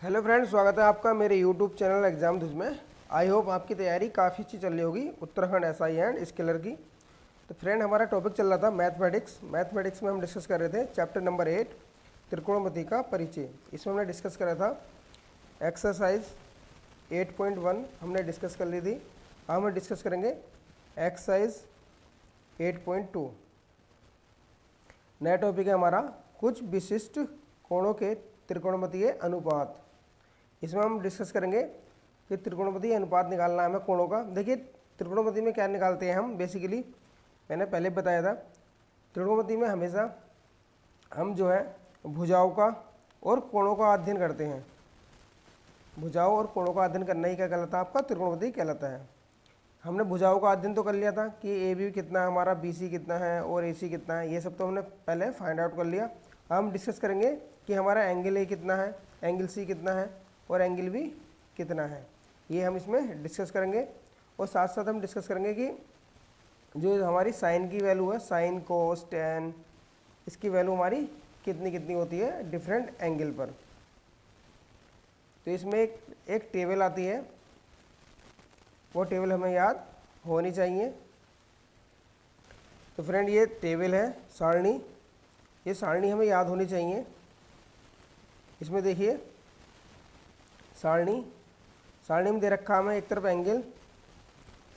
Hello friends, स्वागत है आपका मेरे यूट्यूब चैनल एग्जाम धुज में। आई होप आपकी तैयारी काफ़ी अच्छी चल रही होगी उत्तराखंड एसआई एंड स्केलर की। तो फ्रेंड, हमारा टॉपिक चल रहा था मैथमेटिक्स में हम डिस्कस कर रहे थे चैप्टर नंबर 8 त्रिकोणमिति का परिचय। इसमें हमने डिस्कस करा था एक्सरसाइज 8.1 हमने डिस्कस कर ली थी। अब हम डिस्कस करेंगे एक्सरसाइज 8.2। नया टॉपिक है हमारा कुछ विशिष्ट कोणों के त्रिकोणमितीय अनुपात। इसमें हम डिस्कस करेंगे कि त्रिकोणमितीय अनुपात निकालना है हमें कोणों का। देखिए, त्रिकोणमिति में क्या निकालते हैं हम बेसिकली, मैंने पहले बताया था। त्रिकोणमिति में हमेशा हम जो है भुजाओं का और कोणों का अध्ययन करते हैं। भुजाओं और कोणों का अध्ययन करना ही क्या कहलाता है, आपका त्रिकोणमिति कहलाता है। हमने भुजाओं का अध्ययन तो कर लिया था कि ए बी कितना है हमारा, बी सी कितना है और ए सी कितना है, ये सब तो हमने पहले फाइंड आउट कर लिया। अब हम डिस्कस करेंगे कि हमारा एंगल ए कितना है, एंगल सी कितना है और एंगल बी कितना है। ये हम इसमें डिस्कस करेंगे। और साथ साथ हम डिस्कस करेंगे कि जो हमारी साइन की वैल्यू है, साइन कोस टेन, इसकी वैल्यू हमारी कितनी कितनी होती है डिफरेंट एंगल पर। तो इसमें एक टेबल आती है, वो टेबल हमें याद होनी चाहिए। तो फ्रेंड, ये टेबल है सारणी, ये सारणी हमें याद होनी चाहिए। इसमें देखिए सारणी में दे रखा हमें एक तरफ एंगल,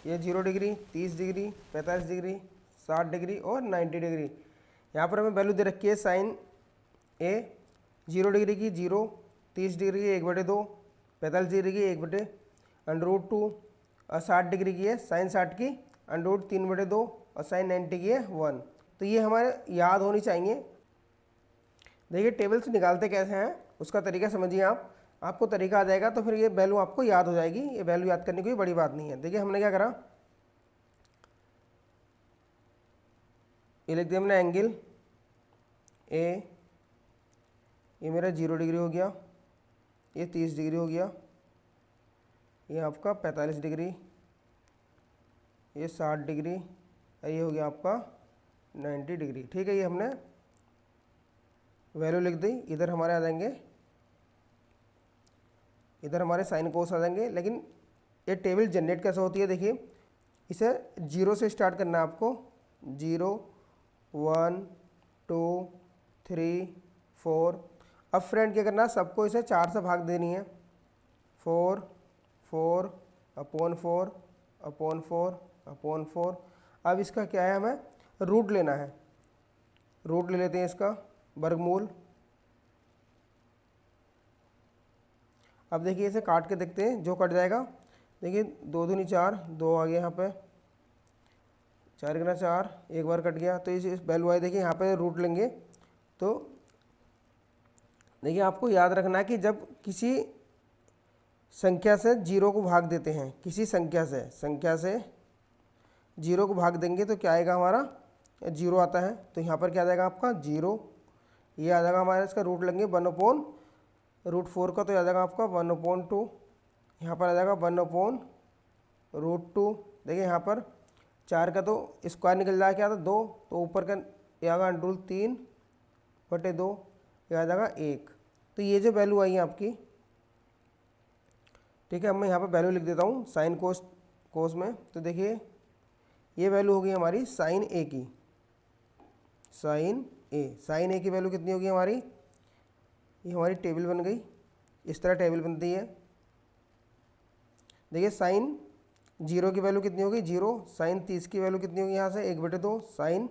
ये 0 डिग्री, 30 डिग्री, 45 डिग्री, 60 डिग्री और 90 डिग्री। यहाँ पर हमें वैल्यू दे रखी है साइन ए 0 डिग्री की 0, 30 डिग्री की 1/2, 45 डिग्री की 1/√2 और 60 डिग्री की है साइन 60 की √3/2 और साइन 90 की है 1। तो ये हमारे याद होनी चाहिए। देखिए, टेबल्स निकालते कैसे हैं उसका तरीका समझिए आप, आपको तरीका आ जाएगा तो फिर ये वैल्यू आपको याद हो जाएगी। ये वैल्यू याद करने की कोई बड़ी बात नहीं है। देखिए, हमने क्या करा, ये लिख दिया हमने एंगल ए, ये मेरा 0 डिग्री हो गया, ये 30 डिग्री हो गया, ये आपका 45 डिग्री, ये 60 डिग्री और ये हो गया आपका 90 डिग्री। ठीक है, ये हमने वैल्यू लिख दी। इधर हमारे आ जाएंगे, इधर हमारे साइन कोस आ जाएंगे। लेकिन ये टेबल जनरेट कैसे होती है, देखिए इसे 0 से स्टार्ट करना है आपको। 0 1 2 3 4। अब फ्रेंड क्या करना है, सबको इसे 4 से भाग देनी है। 4 4 अपॉन 4 अपॉन 4 अपॉन 4। अब इसका क्या है, हमें रूट लेना है। रूट ले लेते हैं इसका, वर्गमूल। अब देखिए इसे काट के देखते हैं जो कट जाएगा। देखिए 2 दूनी 4, 2 आ गया यहाँ पे, 4 गुना 4, एक बार कट गया तो इस वैल्यू आई। देखिए यहाँ पे रूट लेंगे तो देखिए आपको याद रखना है कि जब किसी संख्या से 0 को भाग देते हैं, किसी संख्या से 0 को भाग देंगे तो क्या आएगा, हमारा 0 आता है। तो यहाँ पर क्या आ जाएगा आपका 0, ये आ जाएगा हमारा, इसका रूट लेंगे 1/√4 का, तो आ जाएगा आपका 1/2। यहाँ पर आ जाएगा 1/√2। देखिए यहाँ पर 4 का तो स्क्वायर निकल जाएगा, क्या था 2, तो ऊपर का ये आएगा √3/2, ये आ जाएगा 1। तो ये जो वैल्यू आई है आपकी, ठीक है, मैं यहाँ पर वैल्यू लिख देता हूँ साइन कोस में। तो देखिए ये वैल्यू होगी हमारी साइन ए की, साइन ए की वैल्यू कितनी होगी हमारी, ये हमारी टेबल बन गई, इस तरह टेबल बनती है। देखिए साइन 0 की वैल्यू कितनी होगी 0, साइन 30 की वैल्यू कितनी होगी यहाँ से 1/2, साइन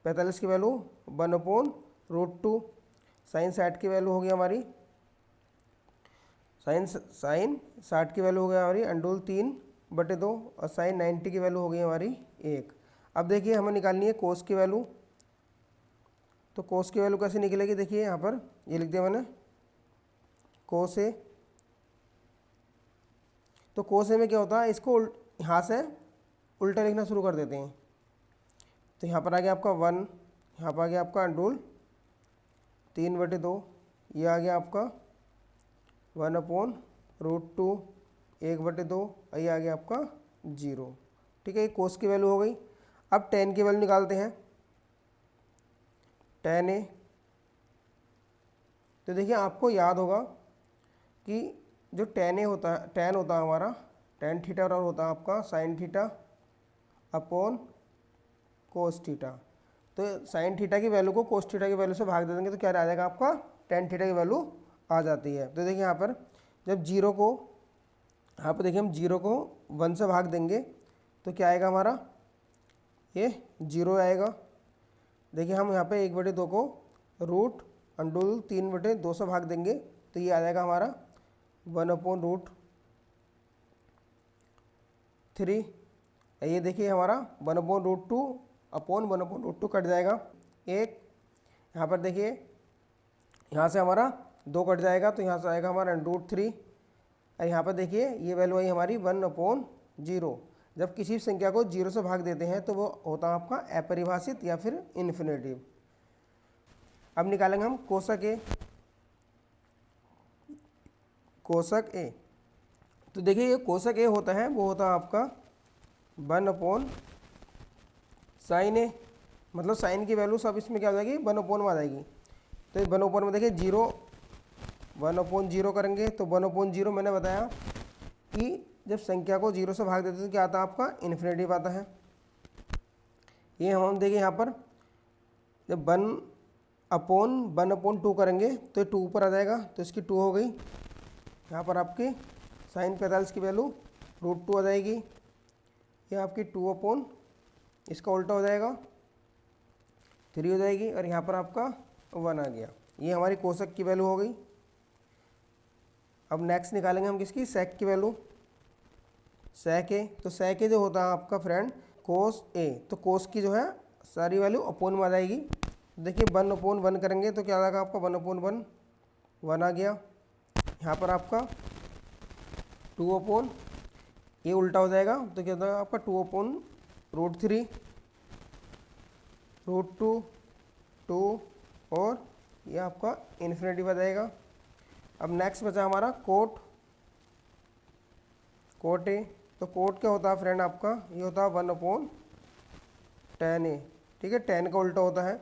45 की वैल्यू 1/√2, साइन 60 की वैल्यू होगी हमारी, साइन 60 की वैल्यू हो गई हमारी √3/2 और साइन 90 की वैल्यू हो गई हमारी 1। अब देखिए हमें निकालनी है कोस की वैल्यू। तो कोस की वैल्यू कैसे निकलेगी, देखिए यहाँ पर ये लिख दिया मैंने कोस ए। तो कोस ए में क्या होता है, इसको यहाँ से उल्टा लिखना शुरू कर देते हैं। तो यहाँ पर आ गया आपका 1, यहाँ पर आ गया आपका √3/2, ये आ गया आपका 1/√2, 1/2 और ये आ गया आपका 0। ठीक है, ये कोस की वैल्यू हो गई। अब टेन की वैल्यू निकालते हैं, tan ए। तो देखिए आपको याद होगा कि जो टेन होता है हमारा, टेन थीटा और होता है आपका sine theta upon cos theta. तो साइन थीटा की वैल्यू को कोस थीटा की वैल्यू से भाग दे देंगे तो क्या आ जाएगा आपका, टेन थीटा की वैल्यू आ जाती है। तो देखिए यहाँ पर जब जीरो को, यहाँ पर देखिए हम जीरो को 1 से भाग देंगे तो क्या आएगा हमारा, ये 0 आएगा। देखिए हम यहाँ पे 1/2 को रूट अंडर 3/2 से भाग देंगे तो ये आ जाएगा हमारा 1/√3। ये देखिए हमारा 1/√2 अपॉन 1/√2 कट जाएगा एक। यहाँ पर देखिए यहाँ से हमारा 2 कट जाएगा तो यहाँ से आएगा हमारा √3। और यहाँ पर देखिए ये वैल्यू आई हमारी 1/0। जब किसी भी संख्या को 0 से भाग देते हैं तो वो होता है आपका अपरिभाषित या फिर इन्फिनेटिव। अब निकालेंगे हम कोसक ए। कोसक ए, तो देखिए ये कोसक ए होता है वो होता है आपका 1/sin ए, मतलब साइन की वैल्यू सब इसमें क्या हो जाएगी, 1/में आ जाएगी। तो 1/, में देखिए 1/0 करेंगे तो 1/0 मैंने बताया कि जब संख्या को 0 से भाग देते हैं तो क्या आता है आपका, इन्फिनेटिव आता है। ये हम देखिए यहाँ पर जब 1/1/2 करेंगे तो 2 ऊपर आ जाएगा तो इसकी 2 हो गई। यहाँ पर आपकी साइन 45 की वैल्यू √2 आ जाएगी। ये आपकी 2/, इसका उल्टा हो जाएगा 3 हो जाएगी और यहाँ पर आपका 1 आ गया। ये हमारी कोसक की वैल्यू हो गई। अब नेक्स्ट निकालेंगे हम किसकी, सेक की वैल्यू। सेक ए, तो सेक ए जो होता है आपका फ्रेंड कोस ए, तो कोस की जो है सारी वैल्यू अपोन में आ जाएगी। देखिए 1/1 करेंगे तो क्या आ जाएगा आपका 1/1, 1 आ गया। यहाँ पर आपका 2/, ये उल्टा हो जाएगा तो क्या होगा आपका 2/√3, √2, 2 और ये आपका इन्फिनेटिव आ जाएगा। अब नेक्स्ट बचा हमारा कोट ए। तो कोट क्या होता है फ्रेंड आपका, ये होता है 1/tan ए, ठीक है, tan का उल्टा होता है।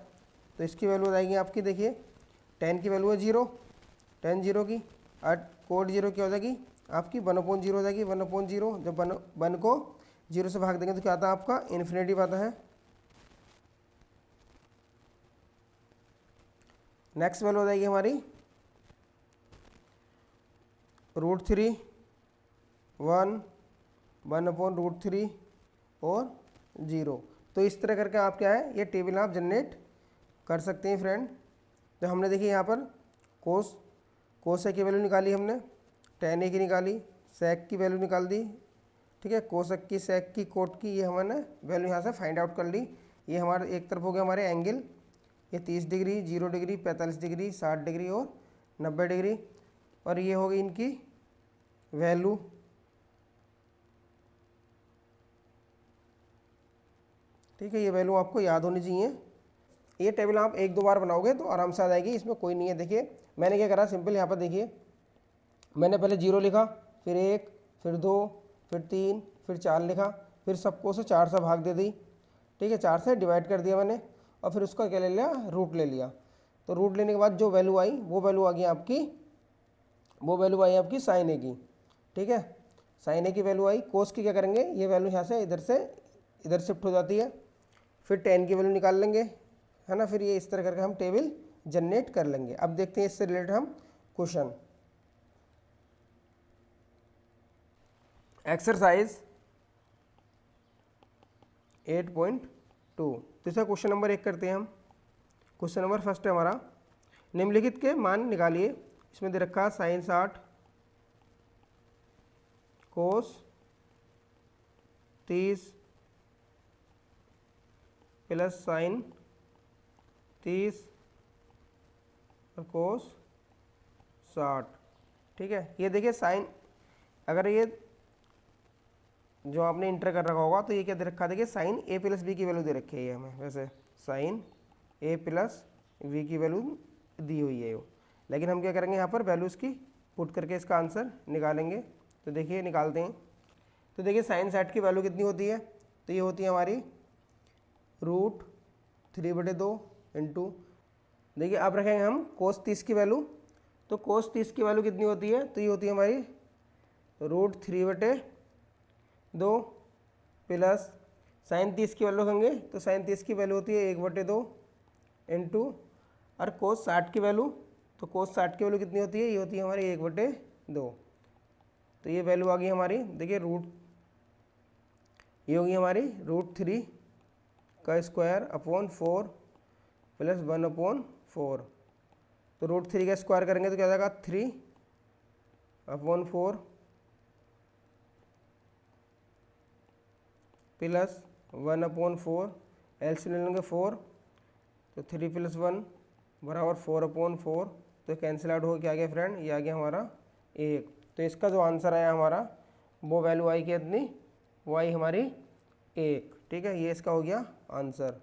तो इसकी वैल्यू हो जाएगी आपकी, देखिए tan की वैल्यू है 0, tan 0 की, और कोट 0 क्या हो जाएगी आपकी 1/0 हो जाएगी। 1/0 जब 1 को 0 से भाग देंगे तो क्या आता है आपका, इन्फिनेटिव आता है। नेक्स्ट वैल्यू हो जाएगी हमारी √3, 1, 1/√3 और 0। तो इस तरह करके आप क्या है, ये टेबल आप जनरेट कर सकते हैं फ्रेंड। तो हमने देखिए यहाँ पर कोस ए की वैल्यू निकाली हमने, tan ए की निकाली, सेक की वैल्यू निकाल दी, ठीक है, कोसक की, सेक की, कोट की, ये हमने वैल्यू यहाँ से फाइंड आउट कर ली। ये हमारे एक तरफ हो गया हमारे एंगल, ये 30 डिग्री, 0 डिग्री, 45 डिग्री, 60 डिग्री और 90 डिग्री, और ये हो गई इनकी वैल्यू। ठीक है, ये वैल्यू आपको याद होनी चाहिए। ये टेबल आप 1-2 बार बनाओगे तो आराम से आ जाएगी, इसमें कोई नहीं है। देखिए मैंने क्या करा, सिंपल यहाँ पर देखिए मैंने पहले 0 लिखा, फिर 1, फिर 2, फिर 3, फिर 4 लिखा, फिर सबको से 4 से भाग दे दी, ठीक है, 4 से डिवाइड कर दिया मैंने, और फिर उसका क्या ले लिया, रूट ले लिया। तो रूट लेने के बाद जो वैल्यू आई वो वैल्यू आ गई आपकी, वो वैल्यू आई आपकी साइन ए की, ठीक है, साइन ए की वैल्यू आई। कोस की क्या करेंगे, ये वैल्यू यहाँ से इधर शिफ्ट हो जाती है, फिर tan की वैल्यू निकाल लेंगे, है ना। फिर ये इस तरह करके हम टेबल जनरेट कर लेंगे। अब देखते हैं इससे रिलेटेड हम क्वेश्चन। एक्सरसाइज 8.2, तो इसका क्वेश्चन नंबर 1 करते हैं हम। क्वेश्चन नंबर फर्स्ट है हमारा, निम्नलिखित के मान निकालिए। इसमें दे रखा साइन 60, कोस 30 प्लस साइन 30 और कोस 60, ठीक है। ये देखिए साइन, अगर ये जो आपने इंटर कर रखा होगा तो ये क्या दे रखा है, देखिए साइन a प्लस बी की वैल्यू दे रखी है ये हमें, वैसे साइन a प्लस वी की वैल्यू दी हुई है वो, लेकिन हम क्या करेंगे यहाँ पर वैल्यूज़ की पुट करके इसका आंसर निकालेंगे। तो देखिए निकालते हैं। तो देखिए साइन 60 की वैल्यू कितनी होती है, तो ये होती है हमारी √3/2 इंटू, देखिए अब रखेंगे हम कोस 30 की वैल्यू, तो कोस 30 की वैल्यू कितनी होती है, तो ये होती है हमारी √3/2 प्लस साइन 30 की वैल्यू रखेंगे तो साइन 30 की वैल्यू होती है 1/2 इंटू, और कोस 60 की वैल्यू, तो कोस 60 की वैल्यू कितनी होती है, ये होती है हमारी 1/2। तो ये वैल्यू आ गई हमारी, देखिए ये होगी हमारी √3 का स्क्वायर अपॉन 4 प्लस 1/4। तो √3 का स्क्वायर करेंगे तो क्या जाएगा 3/4 प्लस 1/4, एलसीएम ले लेंगे 4, तो 3 + 1 बराबर 4/4। तो कैंसिल आउट हो क्या आ गया फ्रेंड, ये आ गया हमारा 1। तो इसका जो आंसर आया हमारा वो वैल्यू आई कितनी, वो आई हमारी 1। ठीक है, ये इसका हो गया आंसर।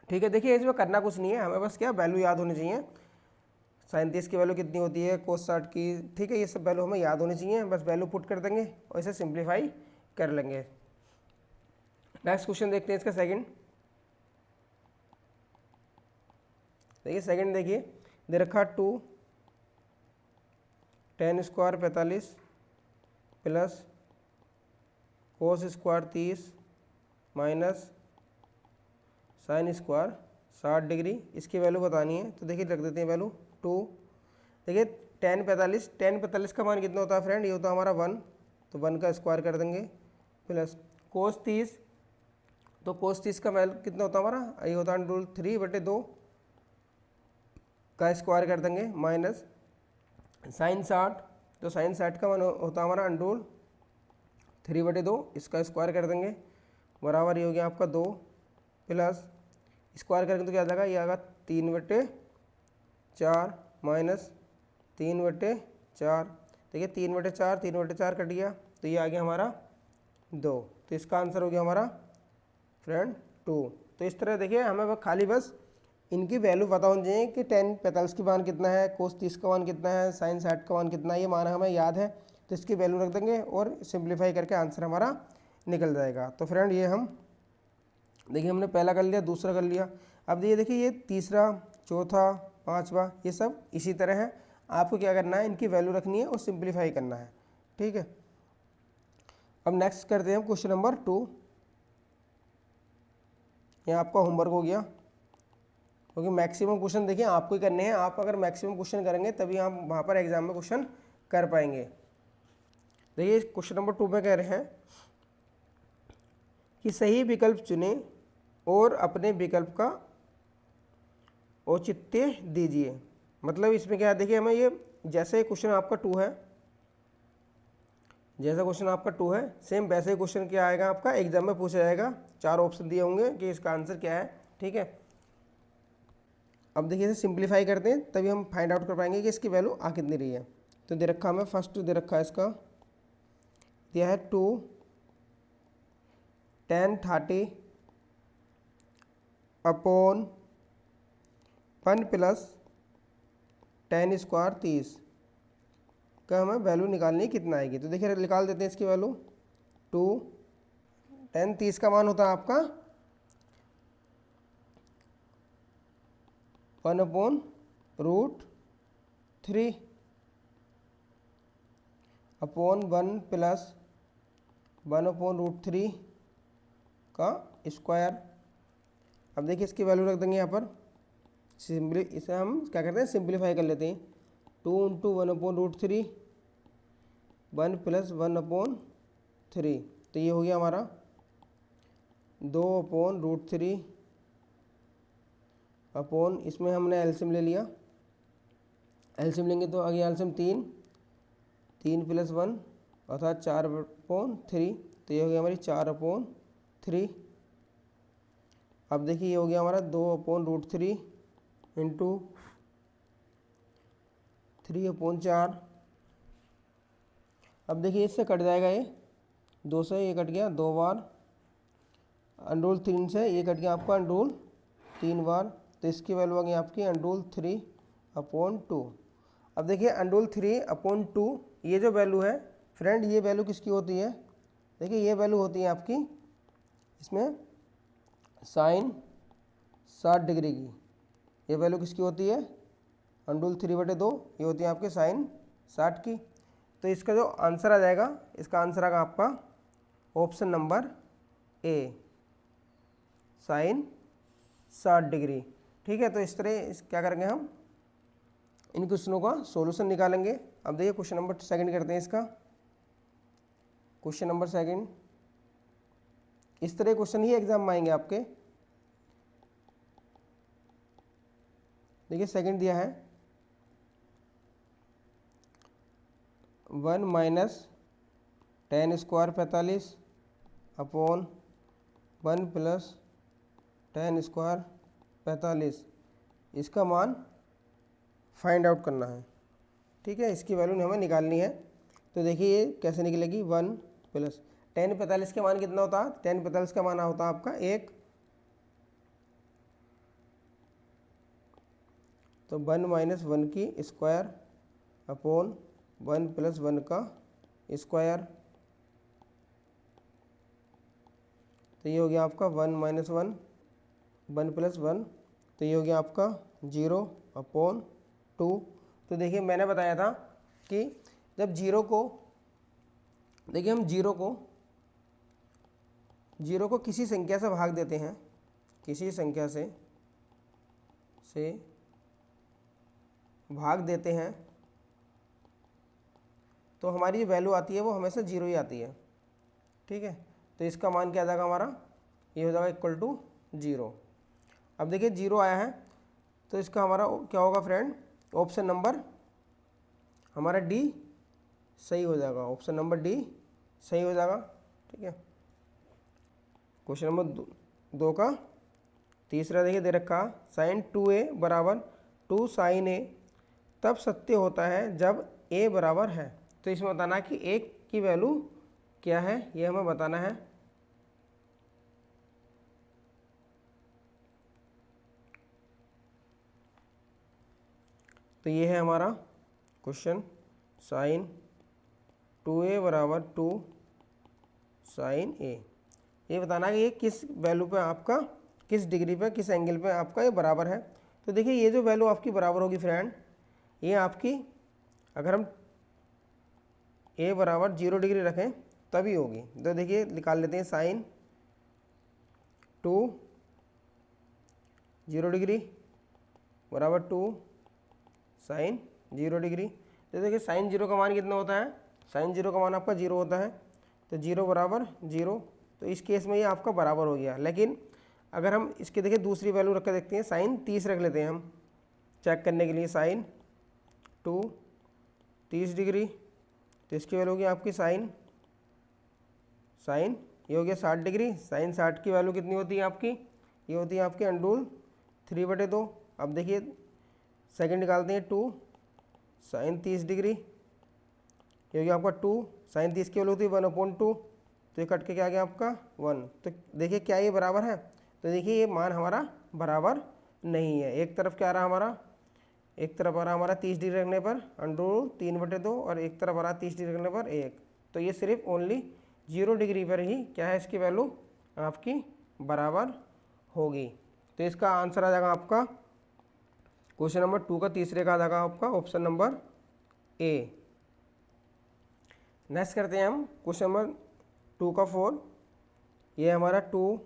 ठीक है, देखिए इसमें करना कुछ नहीं है, हमें बस क्या वैल्यू याद होनी चाहिए। साइन 30 की वैल्यू कितनी होती है, कोस 60 की, ठीक है, ये सब वैल्यू हमें याद होनी चाहिए, बस वैल्यू पुट कर देंगे और इसे सिंप्लीफाई कर लेंगे। नेक्स्ट क्वेश्चन देखते हैं इसका सेकंड। देखिए सेकंड, देखिए दे रखा 2 tan square 45 plus cos square 30 minus sine square 60 degree, इसकी वैल्यू बतानी है। तो देखिए रख देते हैं वैल्यू 2। देखिए tan 45 का मान कितना होता है फ्रेंड, ये होता है हमारा 1, तो 1 का स्क्वायर कर देंगे, प्लस कोस 30, तो कोस 30 का वैल्यू कितना होता है हमारा, ये होता है √3/2 का स्क्वायर कर देंगे, माइनस साइन 60, तो साइन 60 का मान होता है हमारा √3/2, इसका स्क्वायर कर देंगे, बराबर ये हो गया आपका 2, प्लस स्क्वायर करेंगे तो क्या आ जाएगा, ये आएगा 3/4 माइनस 3/4। देखिए 3/4 कट गया, तो ये आ गया हमारा 2। तो इसका आंसर हो गया हमारा फ्रेंड 2। तो इस तरह देखिए हमें खाली बस इनकी वैल्यू पता होनी चाहिए कि tan 45 की मान कितना है, कोस 30 का मान कितना है, साइन 60 का मान कितना है, ये मान हमें याद है, तो इसकी वैल्यू रख देंगे और सिंप्लीफाई करके आंसर हमारा निकल जाएगा। तो फ्रेंड ये हम देखिए हमने पहला कर लिया, दूसरा कर लिया, अब देखिए ये तीसरा, चौथा, पाँचवा, ये सब इसी तरह है। आपको क्या करना है, इनकी वैल्यू रखनी है और सिंप्लीफाई करना है। ठीक है, अब नेक्स्ट करते हैं हम क्वेश्चन नंबर 2। ये आपका होमवर्क हो गया, क्योंकि मैक्सिमम क्वेश्चन देखिए आपको ही करने हैं। आप अगर मैक्सिमम क्वेश्चन करेंगे तभी आप वहाँ पर एग्जाम में क्वेश्चन कर पाएंगे। देखिए क्वेश्चन नंबर 2 में कह रहे हैं कि सही विकल्प चुनें और अपने विकल्प का औचित्य दीजिए। मतलब इसमें क्या है, देखिए हमें ये जैसे क्वेश्चन आपका 2 है, जैसा क्वेश्चन आपका 2 है सेम वैसे ही क्वेश्चन क्या आएगा आपका एग्जाम में पूछा जाएगा। 4 ऑप्शन दिए होंगे कि इसका आंसर क्या है। ठीक है, अब देखिए इसे सिंप्लीफाई करते हैं तभी हम फाइंड आउट कर पाएंगे कि इसकी वैल्यू आ कितनी रही है। तो दे रखा हमें फर्स्ट दे रखा है इसका, दिया है 2 tan 30 upon 1 plus tan square 30 का हमें वैल्यू निकालनी है, कितना आएगी। तो देखिए निकाल देते हैं इसकी वैल्यू। 2 tan 30 का मान होता है आपका 1/√3 अपॉन 1 प्लस 1/√3 का स्क्वायर। अब देखिए इसकी वैल्यू रख देंगे यहाँ पर, इसे हम क्या करते हैं सिंप्लीफाई कर लेते हैं। 2 × 1/√3 1 प्लस 1/3, तो ये हो गया हमारा 2/√3 अपॉन, इसमें हमने एलसीएम ले लिया, एलसीएम लेंगे तो आ गया एलसीएम 3 + 1 अर्थात 4/3, तो ये हो गया हमारी 4/3। अब देखिए ये हो गया हमारा 2/√3 इंटू 3/4। अब देखिए इससे कट जाएगा, ये 2 से ये कट गया 2 बार, √3 से ये कट गया आपका √3 बार, तो इसकी वैल्यू आ गई आपकी √3/2। अब देखिए √3/2 ये जो वैल्यू है फ्रेंड, ये वैल्यू किसकी होती है, देखिए ये वैल्यू होती है आपकी इसमें साइन 60 डिग्री की। ये वैल्यू किसकी होती है अंडूल 3/2, ये होती है आपके साइन 60 की। तो इसका जो आंसर आ जाएगा, इसका आंसर आएगा आपका option number A, sine 60 degree. ठीक है, तो इस तरह क्या करेंगे हम, इन क्वेश्चनों का सॉल्यूशन निकालेंगे। अब देखिए क्वेश्चन नंबर सेकंड करते हैं इसका। क्वेश्चन नंबर सेकंड, इस तरह क्वेश्चन ही एग्जाम में आएंगे आपके। देखिए सेकंड दिया है 1 minus 10 square 45 upon 1 plus 10 square 45, इसका मान फाइंड आउट करना है। ठीक है, इसकी वैल्यू हमें निकालनी है। तो देखिए ये कैसे निकलेगी, 1 प्लस 10 45 का मान कितना होता है, 10 45 का मान होता है आपका 1, तो 1 माइनस 1 की स्क्वायर अपॉन 1 प्लस 1 का स्क्वायर, तो ये हो गया आपका 1 माइनस 1, 1 प्लस 1, तो ये हो गया आपका 0 अपॉन 2। तो देखिए मैंने बताया था कि जब जीरो को, देखिए हम जीरो को किसी संख्या से भाग देते हैं, किसी संख्या से भाग देते हैं, तो हमारी जो वैल्यू आती है वो हमेशा 0 ही आती है। ठीक है, तो इसका मान क्या आ जाएगा हमारा, ये हो जाएगा इक्वल टू 0। अब देखिए 0 आया है, तो इसका हमारा क्या होगा फ्रेंड, ऑप्शन नंबर हमारा डी सही हो जाएगा, ऑप्शन नंबर डी सही हो जाएगा। ठीक है, क्वेश्चन नंबर 2 का तीसरा देखिए दे रखा, साइन 2a बराबर 2 साइन a तब सत्य होता है जब a बराबर है। तो इसमें बताना कि a की वैल्यू क्या है, ये हमें बताना है। तो ये है हमारा क्वेश्चन, साइन 2a बराबर 2 साइन a, ये बताना है कि ये किस वैल्यू पे आपका, किस डिग्री पे, किस एंगल पे आपका ये बराबर है। तो देखिए ये जो वैल्यू आपकी बराबर होगी फ्रेंड, ये आपकी अगर हम a बराबर 0 डिग्री रखें तभी होगी। तो देखिए निकाल लेते हैं, साइन 2 0 डिग्री बराबर 2 साइन 0 डिग्री। तो देखिए साइन 0 का मान कितना होता है, साइन 0 का मान आपका 0 होता है, तो 0 बराबर 0, तो इस केस में ये आपका बराबर हो गया। लेकिन अगर हम इसके देखिए दूसरी वैल्यू रख कर देखते हैं, साइन 30 रख लेते हैं हम चेक करने के लिए, साइन 2 30 डिग्री, तो इसकी वैल्यू होगी आपकी साइन ये हो गया 60 डिग्री। साइन 60 की वैल्यू कितनी होती है आपकी, ये होती है आपकी अंडूल 3/2। अब देखिए सेकंड निकालते हैं, 2 साइन 30 डिग्री, ये हो गया आपका 2 साइन 30 की वैल्यू होती है 1/2, तो ये कट के क्या आ गया आपका 1। तो देखिए क्या ये बराबर है, तो देखिए ये मान हमारा बराबर नहीं है। एक तरफ क्या आ रहा हमारा, एक तरफ आ रहा हमारा 30 डिग्री रखने पर अंडर 3/2 और एक तरफ आ रहा 30 डिग्री रखने पर 1, तो ये सिर्फ ओनली 0 डिग्री पर ही क्या है, इसकी वैल्यू आपकी बराबर होगी। तो इसका आंसर आ जाएगा आपका क्वेश्चन नंबर 2 का तीसरे का आ जाएगा आपका ऑप्शन नंबर ए। नेक्स्ट करते हैं हम क्वेश्चन नंबर 2 का 4, ये हमारा 2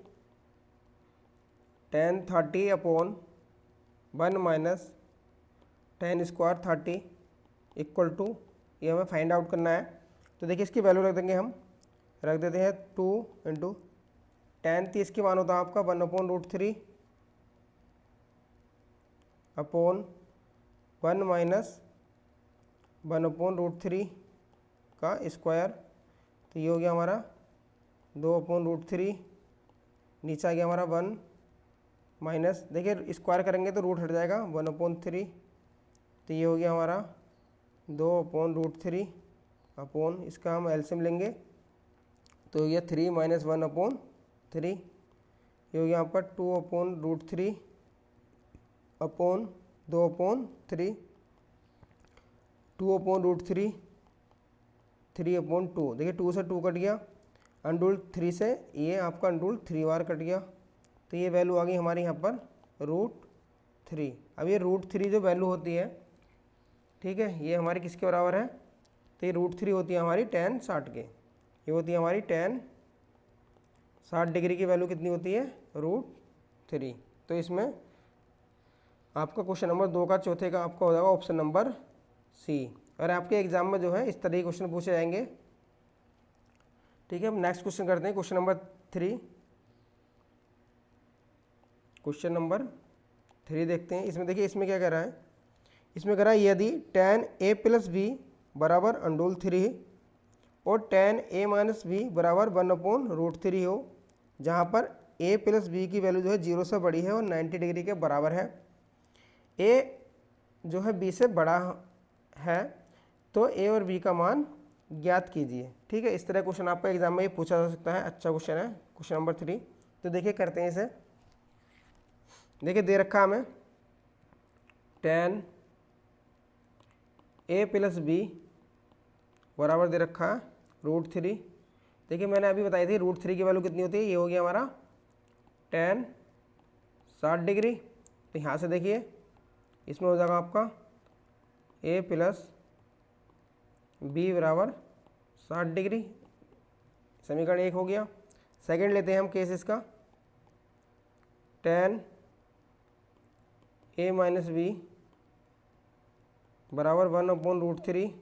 tan 30 upon 1 minus 10 square 30 equal to, ये हमें फाइंड आउट करना है। तो देखिए इसकी वैल्यू रख देंगे हम, रख देते हैं 2 इंटू tan 30 की मान होता है आपका 1/√3 अपॉन 1 माइनस 1/√3 का स्क्वायर, तो ये हो गया हमारा 2/√3, नीचे आ गया हमारा 1 माइनस, देखिए स्क्वायर करेंगे तो रूट हट जाएगा 1/3, तो ये हो गया हमारा 2/√3 अपॉन, इसका हम एलसीएम लेंगे तो ये 3 माइनस 1/3, ये हो गया आपका 2/√3 अपॉन 2/3, 2/√3 3/2, देखिए 2 से 2 कट गया, अंडूल 3 से ये आपका अंडूल 3 बार कट गया, तो ये वैल्यू आ गई हमारे यहाँ पर √3। अब ये √3 जो वैल्यू होती है ठीक है, ये हमारी किसके बराबर है, तो ये √3 होती है हमारी tan 60 के, ये होती है हमारी tan 60 डिग्री की वैल्यू कितनी होती है, √3। तो इसमें आपका क्वेश्चन नंबर 2 का चौथे का आपका हो जाएगा ऑप्शन नंबर सी। और आपके एग्जाम में जो है इस तरह के क्वेश्चन पूछे जाएंगे। ठीक है, हम नेक्स्ट क्वेश्चन करते हैं, क्वेश्चन नंबर 3। क्वेश्चन नंबर 3 देखते हैं। इसमें देखिए, इसमें क्या कह रहा है, इसमें कह रहा है यदि tan a + b बराबर √3 और tan a - b बराबर 1/√3 हो, जहाँ पर a + b की वैल्यू जो है 0 से बड़ी है और 90 डिग्री के बराबर है, a जो है b से बड़ा है, तो a और b का मान ज्ञात कीजिए। ठीक है, इस तरह क्वेश्चन आपका एग्जाम में ये पूछा जा सकता है। अच्छा क्वेश्चन है क्वेश्चन नंबर 3। तो देखिए करते हैं इसे। देखिए दे रखा हमें tan a + b बराबर दे रखा है √3। देखिए मैंने अभी बताई थी √3 की वैल्यू कितनी होती है, ये हो गया हमारा tan 60 डिग्री। तो यहाँ से देखिए इसमें हो जाएगा आपका a + b बराबर 60 डिग्री, समीकरण 1 हो गया। सेकंड लेते हैं हम केस इसका, tan a - b बराबर 1/√3,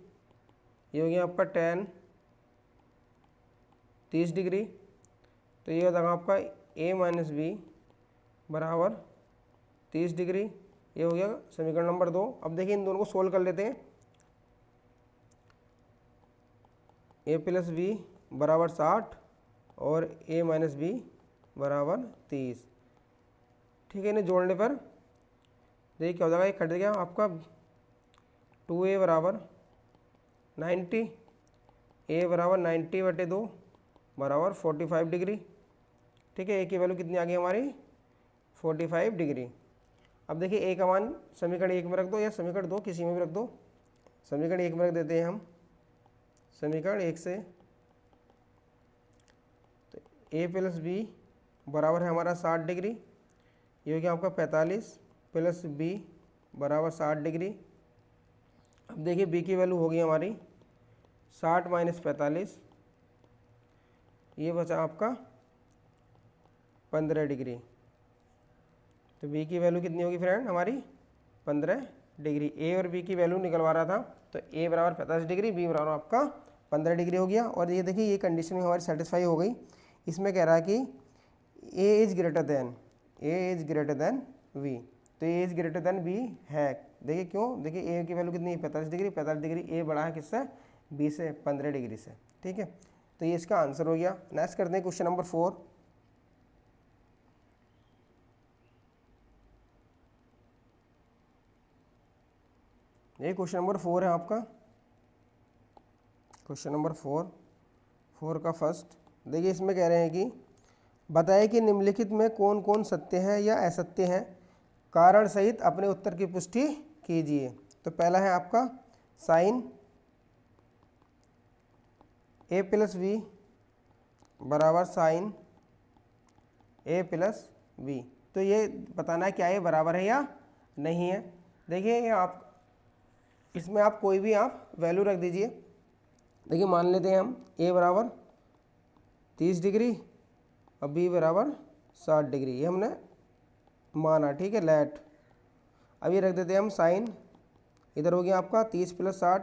ये हो गया आपका tan 30 डिग्री। तो ये हो जाएगा आपका a - b बराबर 30 डिग्री, ये हो गया समीकरण नंबर 2। अब देखिए इन दोनों को सोल्व कर लेते हैं। a + b बराबर 60 और a - b बराबर 30। ठीक है, इन्हें जोड़ने पर देखिए क्या हो जाएगा, ये कट गया आपका 2a बराबर 90, a बराबर 90/2 बराबर 45 डिग्री। ठीक है, a की वैल्यू कितनी आ गई हमारी, 45 डिग्री। अब देखिए a का मान समीकरण 1 में रख दो या समीकरण 2 किसी में भी रख दो। समीकरण 1 में रख देते हैं हम, समीकरण 1 से तो a + b बराबर है हमारा 60 डिग्री, ये हो गया आपका 45 + b बराबर 60 डिग्री। अब देखिए b की वैल्यू होगी हमारी 60 - 45, ये बचा आपका 15 डिग्री। तो b की वैल्यू कितनी होगी फ्रेंड हमारी 15 डिग्री। a और b की वैल्यू निकलवा रहा था, तो a बराबर 45 डिग्री, b बराबर आपका 15 डिग्री हो गया। और ये देखिए ये कंडीशन हमारी सेटिस्फाई हो गई। इसमें कह रहा है कि a is greater than v, तो a is greater than b है। देखिए क्यों, देखिए a की वैल्यू कितनी है 45 डिग्री, 45 डिग्री a बड़ा है किससे, b से, 15 डिग्री से। ठीक है, तो ये इसका आंसर हो गया। नेक्स्ट करते हैं क्वेश्चन नंबर 4। ये क्वेश्चन नंबर 4 है आपका, क्वेश्चन नंबर 4 का फर्स्ट। देखिए इसमें कह रहे हैं कि बताएं कि निम्नलिखित में कौन कौन सत्य है या असत्य है, कारण सहित अपने उत्तर की पुष्टि कीजिए। तो पहला है आपका साइन a + b बराबर साइन a + b। तो ये बताना है क्या ये बराबर है या नहीं है। देखिए ये आप इसमें आप कोई भी आप वैल्यू रख दीजिए। देखिए मान लेते हैं हम a बराबर 30 डिग्री और b बराबर 60 डिग्री, ये हमने माना। ठीक है, लेट। अब ये रख देते हैं हम साइन, इधर हो गया आपका 30 + 60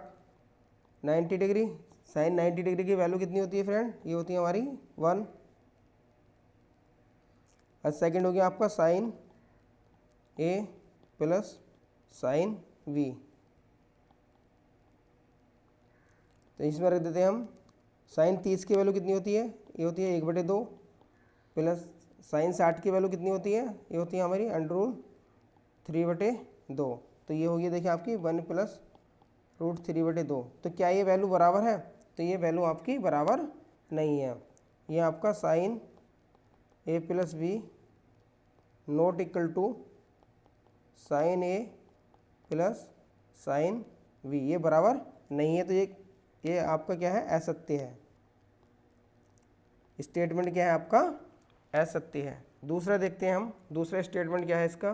90 डिग्री। साइन 90 डिग्री की वैल्यू कितनी होती है फ्रेंड, ये होती है हमारी 1। और सेकंड हो गया आपका साइन a + साइन v, तो इसमें रख देते हैं हम साइन 30 की वैल्यू कितनी होती है, ये होती है 1/2 प्लस साइन 60 की वैल्यू कितनी होती है, ये होती है हमारी √3/2। तो ये होगी देखिए आपकी 1 + √3/2। तो क्या ये वैल्यू बराबर है, तो ये वैल्यू आपकी बराबर नहीं है। ये आपका sine a + b not equal to sine a + sine v, ये बराबर नहीं है। तो ये आपका क्या है, असत्य है। स्टेटमेंट क्या है आपका, असत्य है। दूसरा देखते हैं हम, दूसरा स्टेटमेंट क्या है इसका।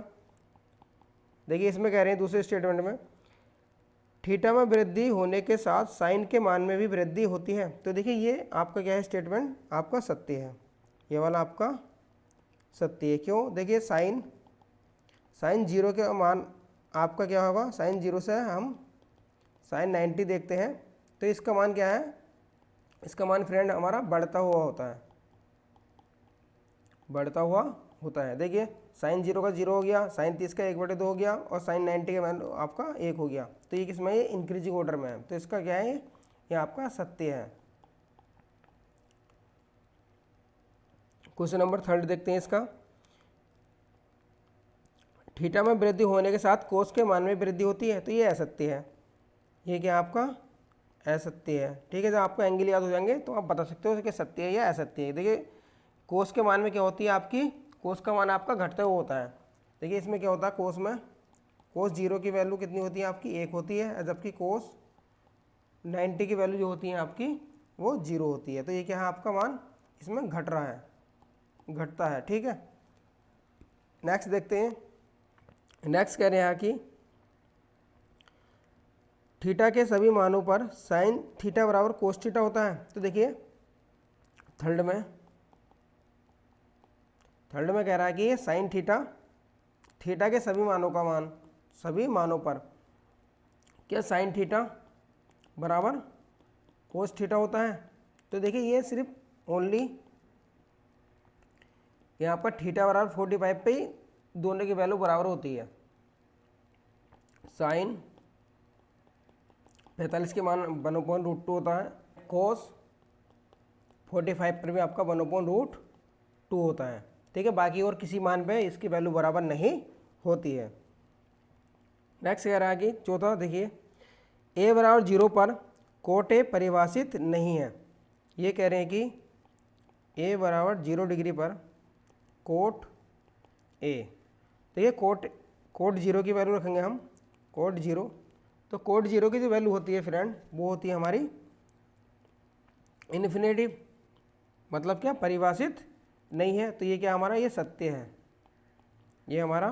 देखिए इसमें कह रहे हैं दूसरे स्टेटमेंट में थीटा में वृद्धि होने के साथ साइन के मान में भी वृद्धि होती है। तो देखिए ये आपका क्या है, स्टेटमेंट आपका सत्य है, ये वाला आपका सत्य है। क्यों? देखिए साइन 0 के मान आपका क्या होगा, साइन 0 से हम साइन 90 देखते हैं, तो इसका मान क्या है, इसका मान फ्रेंड हमारा बढ़ता हुआ होता है, बढ़ता हुआ होता है। देखिए साइन 0 का 0 हो गया, साइन 30 का 1/2 हो गया, और साइन 90 का मान आपका 1 हो गया। तो ये किसमें, ये इंक्रीजिंग ऑर्डर में है, तो इसका क्या है, ये आपका सत्य है। क्वेश्चन नंबर 3 देखते हैं इसका। थीटा में वृद्धि होने के साथ कोस के मान में वृद्धि होती है, तो ये असत्य है, ये क्या आपका असत्य है। ठीक है, जब आपको एंगल याद हो जाएंगे तो आप बता सकते हो कि सत्य है या असत्य है। देखिए कोस के मान में क्या होती है आपकी, कोस का मान आपका घटता हुआ होता है। देखिए इसमें क्या होता है, कोस में कोस 0 की वैल्यू कितनी होती है आपकी, 1 होती है, जबकि कोस 90 की वैल्यू जो होती है आपकी वो 0 होती है। तो ये क्या है, आपका मान इसमें घट रहा है, घटता है। ठीक है, नेक्स्ट देखते हैं। नेक्स्ट कह रहे हैं कि थीटा के सभी मानों पर साइन थीटा बराबर कोस थीटा होता है। तो देखिए थर्ड में कह रहा है कि साइन थीटा, थीटा के सभी मानों का मान, सभी मानों पर क्या साइन थीटा बराबर कोस थीटा होता है। तो देखिए ये सिर्फ ओनली यहाँ पर थीटा बराबर 45 पे ही दोनों की वैल्यू बराबर होती है। साइन 45 के मान 1/√2 होता है, कोस 45 पर भी आपका 1/√2 होता है। ठीक है, बाकी और किसी मान पे इसकी वैल्यू बराबर नहीं होती है। नेक्स्ट कह रहा है कि चौथा देखिए, ए बराबर 0 पर कोट ए परिभाषित नहीं है। ये कह रहे हैं कि ए बराबर 0 डिग्री पर कोट ए, तो ये कोट 0 की वैल्यू रखेंगे हम, कोट 0। तो कोट 0 की जो वैल्यू होती है फ्रेंड, वो होती है हमारी इन्फिनेटिव, मतलब क्या, परिभाषित नहीं है। तो ये क्या हमारा, ये सत्य है, ये हमारा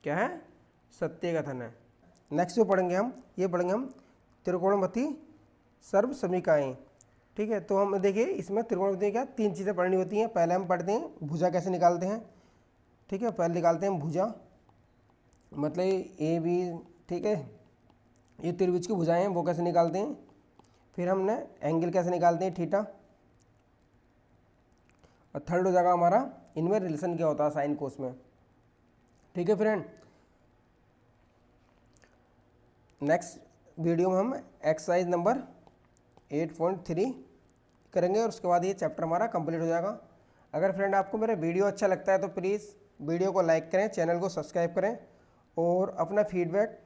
क्या है, सत्य कथन है। नेक्स्ट जो पढ़ेंगे हम, ये पढ़ेंगे हम त्रिकोणमिति सर्वसमीकाएँ। ठीक है, तो हम देखिए इसमें त्रिकोणमिति में क्या 3 चीज़ें पढ़नी होती हैं। पहले हम पढ़ते हैं भुजा कैसे निकालते हैं। ठीक है, पहले निकालते हैं भुजा, मतलब ए बी, ठीक है, ये त्रिभुज की भुजाएं हैं, वो कैसे निकालते हैं। फिर हमने एंगल कैसे निकालते हैं, थीटा। और थर्ड हो जाएगा हमारा इनमें रिलेशन क्या होता है साइन कोस में। ठीक है फ्रेंड, नेक्स्ट वीडियो में हम एक्सरसाइज नंबर 8.3 करेंगे, और उसके बाद ये चैप्टर हमारा कंप्लीट हो जाएगा। अगर फ्रेंड आपको मेरा वीडियो अच्छा लगता है तो प्लीज़ वीडियो को लाइक करें, चैनल को सब्सक्राइब करें, और अपना फीडबैक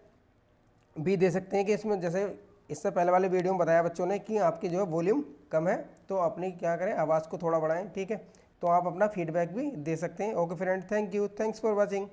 भी दे सकते हैं कि इसमें जैसे इससे पहले वाले वीडियो में बताया बच्चों ने कि आपकी जो है वॉल्यूम कम है, तो अपनी क्या करें, आवाज़ को थोड़ा बढ़ाएं। ठीक है, तो आप अपना फीडबैक भी दे सकते हैं। Okay friend, thank you, thanks for watching.